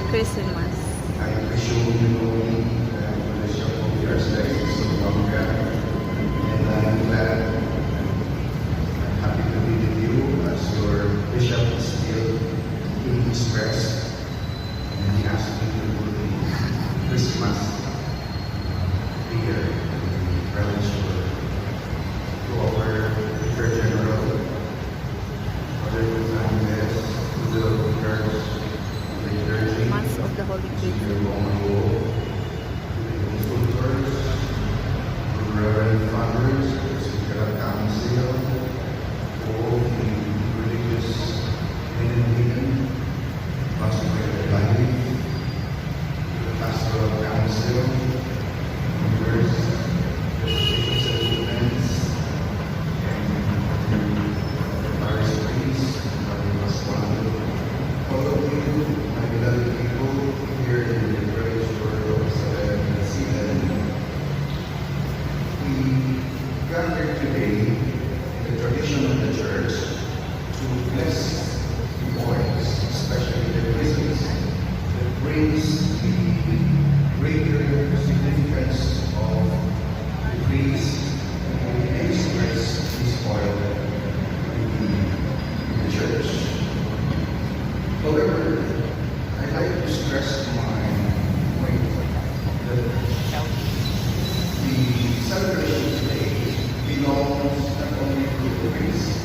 Christmas. I appreciate you knowing that the show of your space so long and I'm glad I'm happy to be with you as your bishop is still in his rest and he asked me to do the Christmas here in the parish to our Vicar General, Father Gonzalez, to the church, the clergy, Mass of the Holy to Trinity. the Roman consultors, to the Reverend Fathers, to the Secretary Council, to all the religious men and women, consecrated life, to the Pastoral Council, members, the bishops and deacons, and the parish priests, Father Pascual, all of you, my beloved people here in the great world of Salem season, we gather today in the tradition of the church to bless the oils, especially the Christmas, that brings the greater significance of the priest and the express this oil in the church. However, I'd like to stress my point that the celebration today belongs not only to the priest,